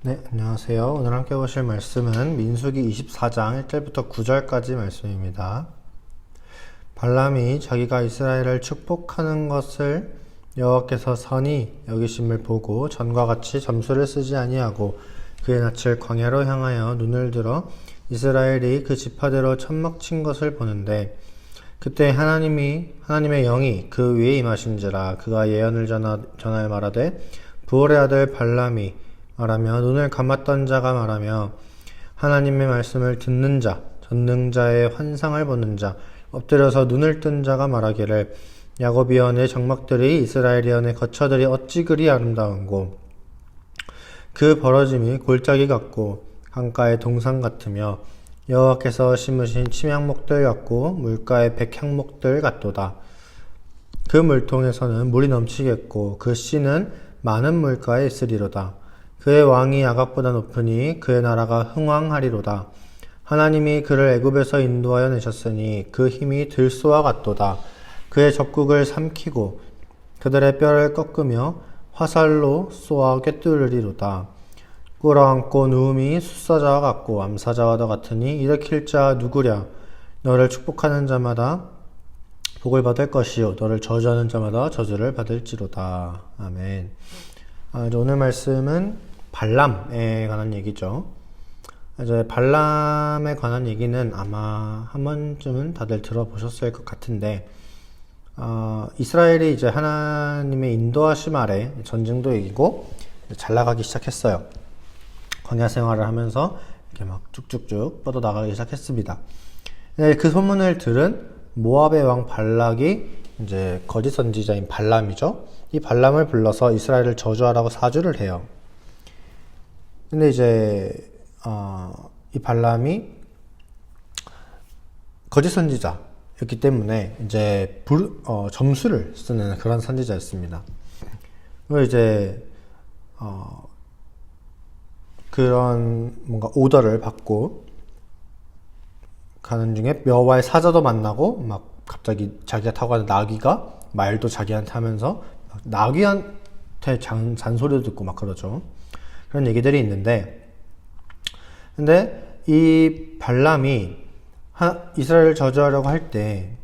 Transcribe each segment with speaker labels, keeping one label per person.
Speaker 1: 네, 안녕하세요. 오늘 함께 보실 말씀은 민수기 24장 1절부터 9절까지 말씀입니다. 발람이 자기가 이스라엘을 축복하는 것을 여호와께서 선히 여기심을 보고 전과 같이 점수를 쓰지 아니하고 그의 낯을 광야로 향하여 눈을 들어 이스라엘이 그 지파대로 천막 친 것을 보는데 그때 하나님의 영이 그 위에 임하신지라 그가 예언을 전하여 말하되 부올의 아들 발람이 말하며 눈을 감았던 자가 말하며 하나님의 말씀을 듣는 자 전능자의 환상을 보는 자 엎드려서 눈을 뜬 자가 말하기를 야곱이여 내 장막들이 이스라엘이여 내 거처들이 어찌 그리 아름다운고 그 벌어짐이 골짜기 같고 강가의 동산 같으며 여호와께서 심으신 침향목들 같고 물가의 백향목들 같도다. 그 물통에서는 물이 넘치겠고 그 씨는 많은 물가에 있으리로다. 그의 왕이 아각보다 높으니 그의 나라가 흥왕하리로다. 하나님이 그를 애굽에서 인도하여 내셨으니 그 힘이 들소와 같도다. 그의 적국을 삼키고 그들의 뼈를 꺾으며 화살로 쏘아 꿰뚫으리로다. 끌어안고 누움이 숫사자와 같고 암사자와도 같으니 일으킬 자 누구랴. 너를 축복하는 자마다 복을 받을 것이요 너를 저주하는 자마다 저주를 받을지로다. 아멘. 오늘 말씀은 발람에 관한 얘기죠. 이제 발람에 관한 얘기는 아마 한 번쯤은 다들 들어보셨을 것 같은데, 이스라엘이 이제 하나님의 인도하심 아래 전쟁도 이기고 잘 나가기 시작했어요. 광야 생활을 하면서 이렇게 막 쭉쭉쭉 뻗어 나가기 시작했습니다. 네, 그 소문을 들은 모압의 왕 발락이 이제 거짓 선지자인 발람이죠. 이 발람을 불러서 이스라엘을 저주하라고 사주를 해요. 근데 이제 이 발람이 거짓 선지자였기 때문에 이제 점수를 쓰는 그런 선지자였습니다. 그리고 이제 그런 뭔가 오더를 받고 가는 중에 여호와의 사자도 만나고 막 갑자기 자기가 타고 가는 나귀가 말도 자기한테 하면서 나귀한테 잔소리도 듣고 막 그러죠. 그런 얘기들이 있는데, 근데 이 발람이 이스라엘을 저주하려고 할 때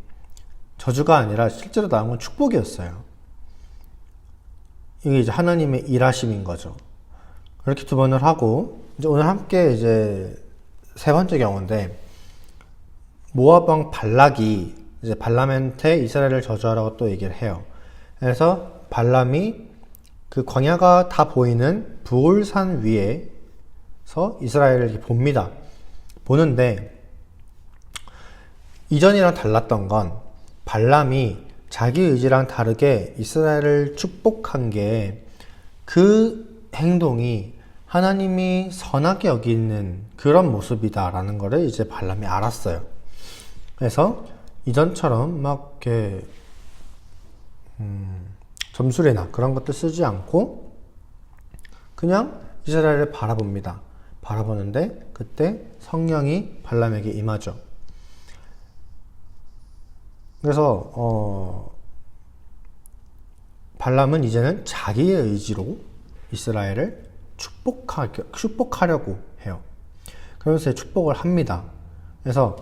Speaker 1: 저주가 아니라 실제로 나온 건 축복이었어요. 이게 이제 하나님의 일하심인 거죠. 그렇게 두 번을 하고 이제 오늘 함께 이제 세 번째 경우인데, 모압 왕 발락이 이제 발람한테 이스라엘을 저주하라고 또 얘기를 해요. 그래서 발람이 그 광야가 다 보이는 부올산 위에서 이스라엘을 이렇게 봅니다. 보는데 이전이랑 달랐던 건 발람이 자기 의지랑 다르게 이스라엘을 축복한 게 그 행동이 하나님이 선하게 여기는 그런 모습이다라는 거를 이제 발람이 알았어요. 그래서 이전처럼 막 이렇게 점수례나 그런 것들 쓰지 않고 그냥 이스라엘을 바라봅니다. 바라보는데 그때 성령이 발람에게 임하죠. 그래서 발람은 이제는 자기의 의지로 이스라엘을 축복하려고 해요. 그러면서 축복을 합니다. 그래서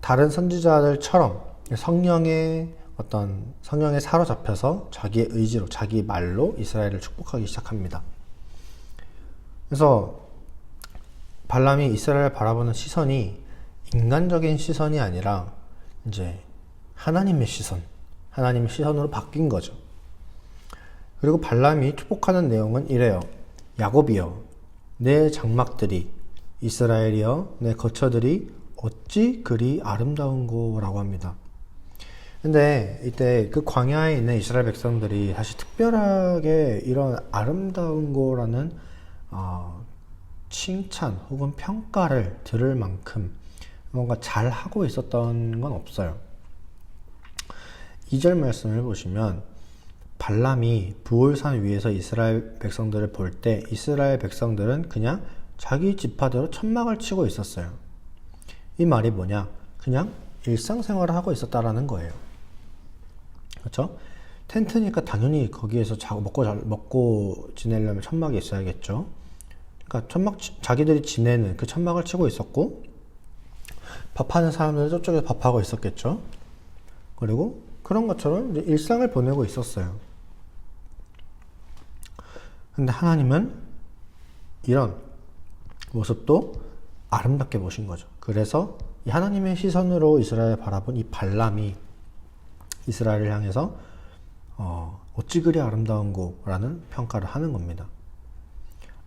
Speaker 1: 다른 선지자들처럼 성령에 사로잡혀서 자기의 의지로, 자기 말로 이스라엘을 축복하기 시작합니다. 그래서 발람이 이스라엘을 바라보는 시선이 인간적인 시선이 아니라 이제 하나님의 시선으로 바뀐 거죠. 그리고 발람이 축복하는 내용은 이래요. 야곱이여, 내 장막들이, 이스라엘이여, 내 거처들이 어찌 그리 아름다운고 라고 합니다. 근데 이때 그 광야에 있는 이스라엘 백성들이 사실 특별하게 이런 아름다운 거라는 칭찬 혹은 평가를 들을 만큼 뭔가 잘 하고 있었던 건 없어요. 2절 말씀을 보시면 발람이 부올산 위에서 이스라엘 백성들을 볼 때 이스라엘 백성들은 그냥 자기 지파대로 천막을 치고 있었어요. 이 말이 뭐냐? 그냥 일상생활을 하고 있었다라는 거예요. 그렇죠? 텐트니까 당연히 거기에서 먹고 지내려면 천막이 있어야겠죠. 그러니까 자기들이 지내는 그 천막을 치고 있었고, 밥하는 사람들은 저쪽에서 밥하고 있었겠죠. 그리고 그런 것처럼 이제 일상을 보내고 있었어요. 근데 하나님은 이런 모습도 아름답게 보신 거죠. 그래서 이 하나님의 시선으로 이스라엘을 바라본 이 발람이 이스라엘을 향해서 어찌 그리 아름다운고 라는 평가를 하는 겁니다.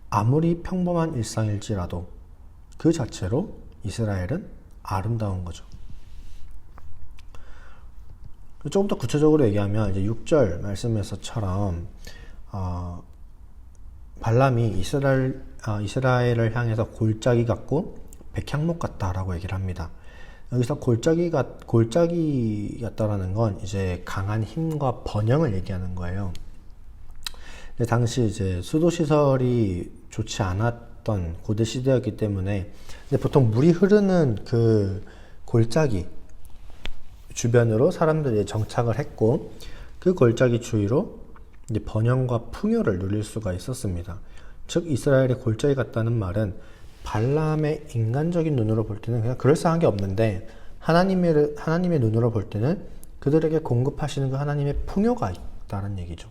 Speaker 1: 아무리 평범한 일상일지라도 그 자체로 이스라엘은 아름다운 거죠. 조금 더 구체적으로 얘기하면 이제 6절 말씀에서처럼 발람이 이스라엘을 향해서 골짜기 같고 백향목 같다라고 얘기를 합니다. 여기서 골짜기 같다라는 건 이제 강한 힘과 번영을 얘기하는 거예요. 근데 당시 이제 수도 시설이 좋지 않았던 고대 시대였기 때문에 근데 보통 물이 흐르는 그 골짜기 주변으로 사람들이 정착을 했고 그 골짜기 주위로 이제 번영과 풍요를 누릴 수가 있었습니다. 즉 이스라엘의 골짜기 같다는 말은 발람의 인간적인 눈으로 볼 때는 그냥 그럴싸한 게 없는데 하나님의 눈으로 볼 때는 그들에게 공급하시는 그 하나님의 풍요가 있다는 얘기죠.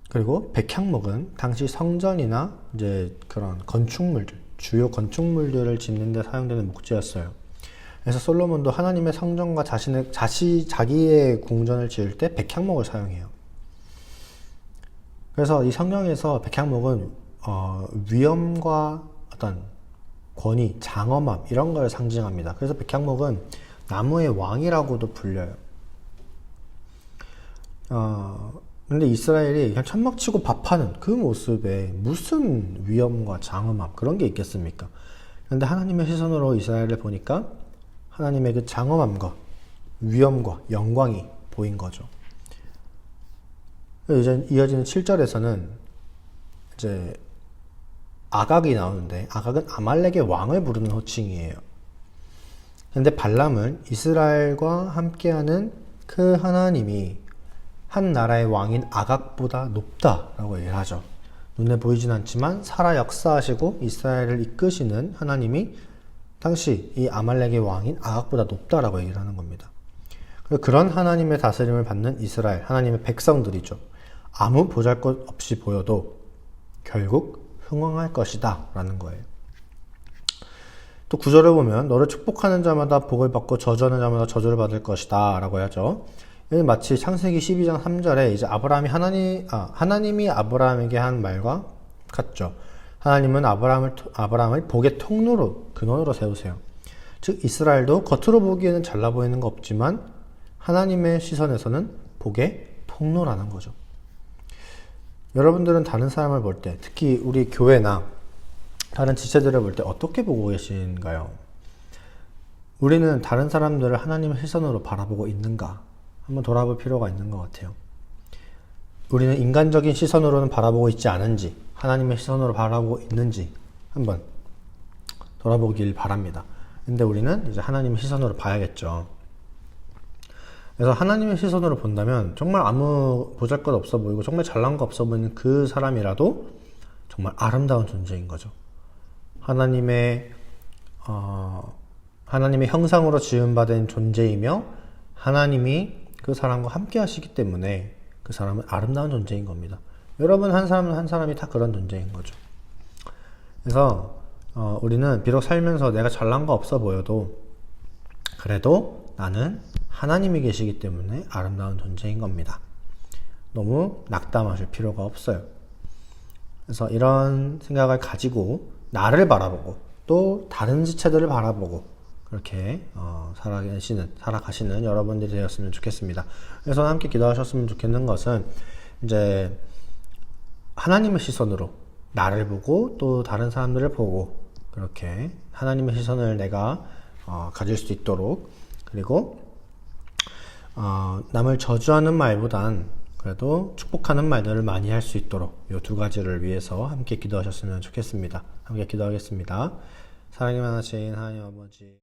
Speaker 1: 그리고 백향목은 당시 성전이나 이제 그런 건축물들, 주요 건축물들을 짓는 데 사용되는 목재였어요. 그래서 솔로몬도 하나님의 성전과 자기의 궁전을 지을 때 백향목을 사용해요. 그래서 이 성경에서 백향목은 위엄과 어떤 권위, 장엄함 이런 걸 상징합니다. 그래서 백향목은 나무의 왕이라고도 불려요. 근데 이스라엘이 그냥 천막 치고 밥하는 그 모습에 무슨 위엄과 장엄함 그런 게 있겠습니까? 그런데 하나님의 시선으로 이스라엘을 보니까 하나님의 그 장엄함과 위엄과 영광이 보인 거죠. 이제 이어지는 7절에서는 이제 아각이 나오는데 아각은 아말렉의 왕을 부르는 호칭이에요. 근데 발람은 이스라엘과 함께하는 그 하나님이 한 나라의 왕인 아각보다 높다라고 얘기를 하죠. 눈에 보이진 않지만 살아 역사하시고 이스라엘을 이끄시는 하나님이 당시 이 아말렉의 왕인 아각보다 높다라고 얘기를 하는 겁니다. 그런 하나님의 다스림을 받는 이스라엘, 하나님의 백성들이죠. 아무 보잘것 없이 보여도 결국 흥왕할 것이다 라는 거예요. 또 9절을 보면 너를 축복하는 자마다 복을 받고 저주하는 자마다 저주를 받을 것이다 라고 하죠. 마치 창세기 12장 3절에 이제 하나님이 아브라함에게 한 말과 같죠. 하나님은 아브라함을 복의 통로로, 근원으로 세우세요. 즉 이스라엘도 겉으로 보기에는 잘나 보이는 거 없지만 하나님의 시선에서는 복의 통로라는 거죠. 여러분들은 다른 사람을 볼 때, 특히 우리 교회나 다른 지체들을 볼 때 어떻게 보고 계신가요? 우리는 다른 사람들을 하나님의 시선으로 바라보고 있는가? 한번 돌아볼 필요가 있는 것 같아요. 우리는 인간적인 시선으로는 바라보고 있지 않은지, 하나님의 시선으로 바라보고 있는지 한번 돌아보길 바랍니다. 근데 우리는 이제 하나님의 시선으로 봐야겠죠. 그래서 하나님의 시선으로 본다면 정말 아무 보잘것 없어 보이고 정말 잘난 거 없어 보이는 그 사람이라도 정말 아름다운 존재인 거죠. 하나님의 형상으로 지음받은 존재이며 하나님이 그 사람과 함께 하시기 때문에 그 사람은 아름다운 존재인 겁니다. 여러분 한 사람이 다 그런 존재인 거죠. 그래서 우리는 비록 살면서 내가 잘난 거 없어 보여도 그래도 나는 하나님이 계시기 때문에 아름다운 존재인 겁니다. 너무 낙담하실 필요가 없어요. 그래서 이런 생각을 가지고 나를 바라보고 또 다른 지체들을 바라보고 그렇게 살아가시는 여러분들이 되었으면 좋겠습니다. 그래서 함께 기도하셨으면 좋겠는 것은 이제 하나님의 시선으로 나를 보고 또 다른 사람들을 보고 그렇게 하나님의 시선을 내가 가질 수 있도록 그리고 남을 저주하는 말보단 그래도 축복하는 말들을 많이 할 수 있도록 이 두 가지를 위해서 함께 기도하셨으면 좋겠습니다. 함께 기도하겠습니다. 사랑이 많으신 하나님 아버지